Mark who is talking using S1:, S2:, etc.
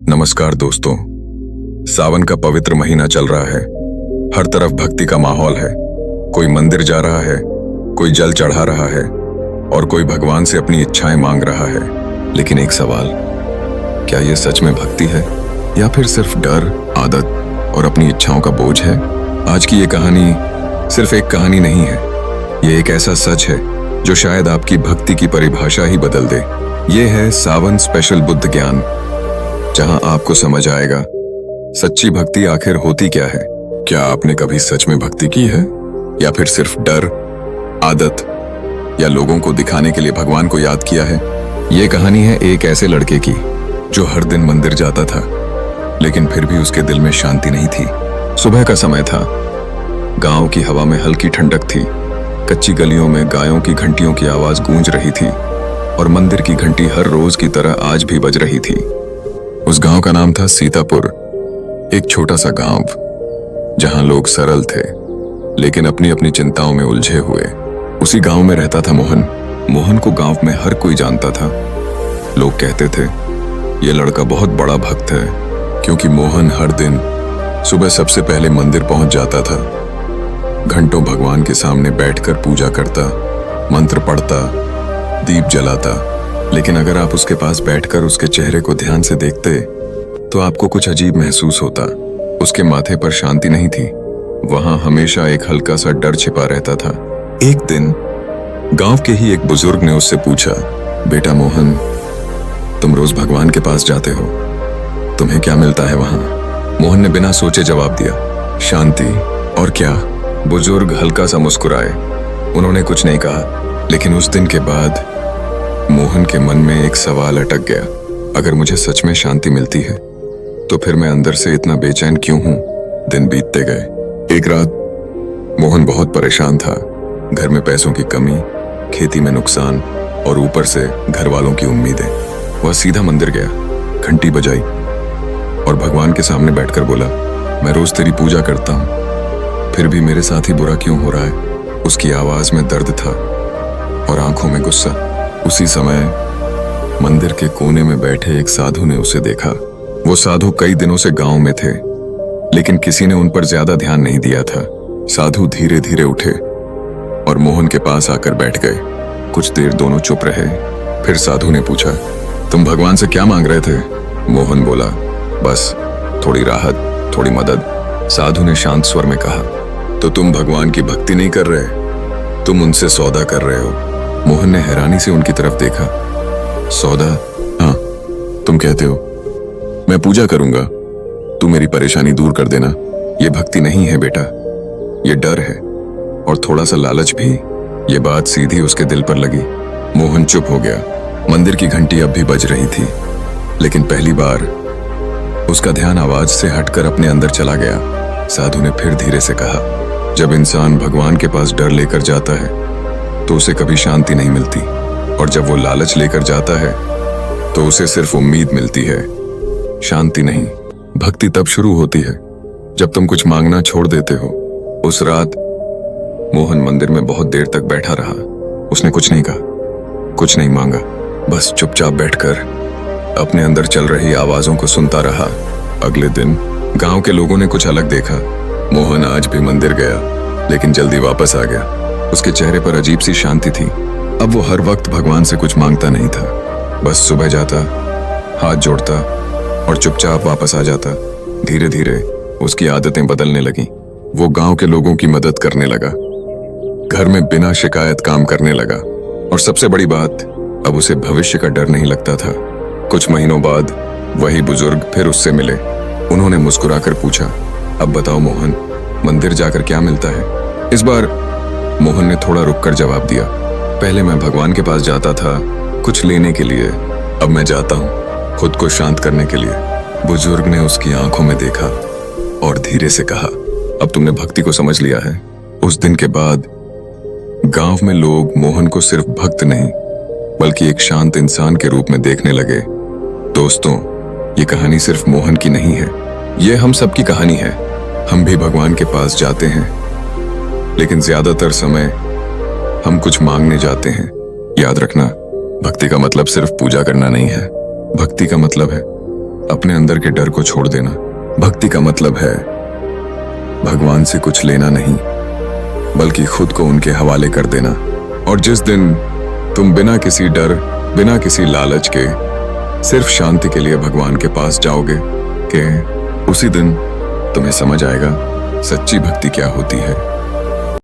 S1: नमस्कार दोस्तों। सावन का पवित्र महीना चल रहा है। हर तरफ भक्ति का माहौल है। कोई मंदिर जा रहा है, कोई जल चढ़ा रहा है और कोई भगवान से अपनी इच्छाएं मांग रहा है। लेकिन एक सवाल, क्या ये सच में भक्ति है या फिर सिर्फ डर, आदत और अपनी इच्छाओं का बोझ है? आज की ये कहानी सिर्फ एक कहानी नहीं है, ये एक ऐसा सच है जो शायद आपकी भक्ति की परिभाषा ही बदल दे। ये है सावन स्पेशल बुद्ध ज्ञान, जहां आपको समझ आएगा सच्ची भक्ति आखिर होती क्या है। क्या आपने कभी सच में भक्ति की है या फिर सिर्फ डर, आदत या लोगों को दिखाने के लिए भगवान को याद किया है? ये कहानी है एक ऐसे लड़के की जो हर दिन मंदिर जाता था, लेकिन फिर भी उसके दिल में शांति नहीं थी। सुबह का समय था, गांव की हवा में हल्की ठंडक थी, कच्ची गलियों में गायों की घंटियों की आवाज गूंज रही थी और मंदिर की घंटी हर रोज की तरह आज भी बज रही थी। उस गांव का नाम था सीतापुर, एक छोटा सा गांव जहां लोग सरल थे लेकिन अपनी अपनी चिंताओं में उलझे हुए। उसी गांव में रहता था मोहन। मोहन को गांव में हर कोई जानता था। लोग कहते थे ये लड़का बहुत बड़ा भक्त है, क्योंकि मोहन हर दिन सुबह सबसे पहले मंदिर पहुंच जाता था। घंटों भगवान के सामने बैठकर पूजा करता, मंत्र पढ़ता, दीप जलाता। लेकिन अगर आप उसके पास बैठकर उसके चेहरे को ध्यान से देखते तो आपको कुछ अजीब महसूस होता। उसके माथे पर शांति नहीं थी, वहां हमेशा एक हल्का सा डर छिपा रहता था। एक दिन गांव के ही एक बुजुर्ग ने उससे पूछा, बेटा मोहन, तुम रोज भगवान के पास जाते हो, तुम्हें क्या मिलता है वहां? मोहन ने बिना सोचे जवाब दिया, शांति। और क्या? बुजुर्ग हल्का सा मुस्कुराए। उन्होंने कुछ नहीं कहा, लेकिन उस दिन के बाद मोहन के मन में एक सवाल अटक गया। अगर मुझे सच में शांति मिलती है तो फिर मैं अंदर से इतना बेचैन क्यों हूं? दिन बीतते गए। एक रात मोहन बहुत परेशान था। घर में पैसों की कमी, खेती में नुकसान और ऊपर से घर वालों की उम्मीदें। वह सीधा मंदिर गया, घंटी बजाई और भगवान के सामने बैठकर बोला, मैं रोज तेरी पूजा करता हूं, फिर भी मेरे साथ ही बुरा क्यों हो रहा है? उसकी आवाज में दर्द था और आंखों में गुस्सा। उसी समय मंदिर के कोने में बैठे एक साधु ने उसे देखा। वो साधु कई दिनों से गांव में थे, लेकिन किसी ने उन पर ज्यादा ध्यान नहीं दिया था। साधु धीरे धीरे उठे और मोहन के पास आकर बैठ गए। कुछ देर दोनों चुप रहे। फिर साधु ने पूछा, तुम भगवान से क्या मांग रहे थे? मोहन बोला, बस थोड़ी राहत, थोड़ी मदद। साधु ने शांत स्वर में कहा, तो तुम भगवान की भक्ति नहीं कर रहे, तुम उनसे सौदा कर रहे हो। मोहन ने हैरानी से उनकी तरफ देखा। सौदा? हाँ, तुम कहते हो मैं पूजा करूंगा, तू मेरी परेशानी दूर कर देना। ये भक्ति नहीं है बेटा, ये डर है और थोड़ा सा लालच भी। ये बात सीधी उसके दिल पर लगी। मोहन चुप हो गया। मंदिर की घंटी अब भी बज रही थी, लेकिन पहली बार उसका ध्यान आवाज से हटकर अपने अंदर चला गया। साधु ने फिर धीरे से कहा, जब इंसान भगवान के पास डर लेकर जाता है तो उसे कभी शांति नहीं मिलती, और जब वो लालच लेकर जाता है तो उसे सिर्फ उम्मीद मिलती है, शांति नहीं। भक्ति तब शुरू होती है जब तुम कुछ मांगना छोड़ देते हो। उस रात मोहन मंदिर में बहुत देर तक बैठा रहा। उसने कुछ नहीं कहा, कुछ नहीं मांगा, बस चुपचाप बैठकर अपने अंदर चल रही आवाजों को सुनता रहा। अगले दिन गांव के लोगों ने कुछ अलग देखा। मोहन आज भी मंदिर गया, लेकिन जल्दी वापस आ गया। उसके चेहरे पर अजीब सी शांति थी। अब वो हर वक्त भगवान से कुछ मांगता नहीं था, बस सुबह जाता, हाथ जोड़ता और चुपचाप वापस आ जाता। धीरे धीरे उसकी आदतें बदलने लगीं। वो गांव के लोगों की मदद करने लगा, घर में बिना शिकायत काम करने लगा, और सबसे बड़ी बात, अब उसे भविष्य का डर नहीं लगता था। कुछ महीनों बाद वही बुजुर्ग फिर उससे मिले। उन्होंने मुस्कुराकर पूछा, अब बताओ मोहन, मंदिर जाकर क्या मिलता है? इस बार मोहन ने थोड़ा रुककर जवाब दिया, पहले मैं भगवान के पास जाता था कुछ लेने के लिए, अब मैं जाता हूँ खुद को शांत करने के लिए। बुजुर्ग ने उसकी आंखों में देखा और धीरे से कहा, अब तुमने भक्ति को समझ लिया है। उस दिन के बाद गांव में लोग मोहन को सिर्फ भक्त नहीं, बल्कि एक शांत इंसान के रूप में देखने लगे। दोस्तों, ये कहानी सिर्फ मोहन की नहीं है, ये हम सबकी कहानी है। हम भी भगवान के पास जाते हैं, लेकिन ज्यादातर समय हम कुछ मांगने जाते हैं। याद रखना, भक्ति का मतलब सिर्फ पूजा करना नहीं है। भक्ति का मतलब है अपने अंदर के डर को छोड़ देना। भक्ति का मतलब है भगवान से कुछ लेना नहीं, बल्कि खुद को उनके हवाले कर देना। और जिस दिन तुम बिना किसी डर, बिना किसी लालच के सिर्फ शांति के लिए भगवान के पास जाओगे, कि उसी दिन तुम्हें समझ आएगा सच्ची भक्ति क्या होती है।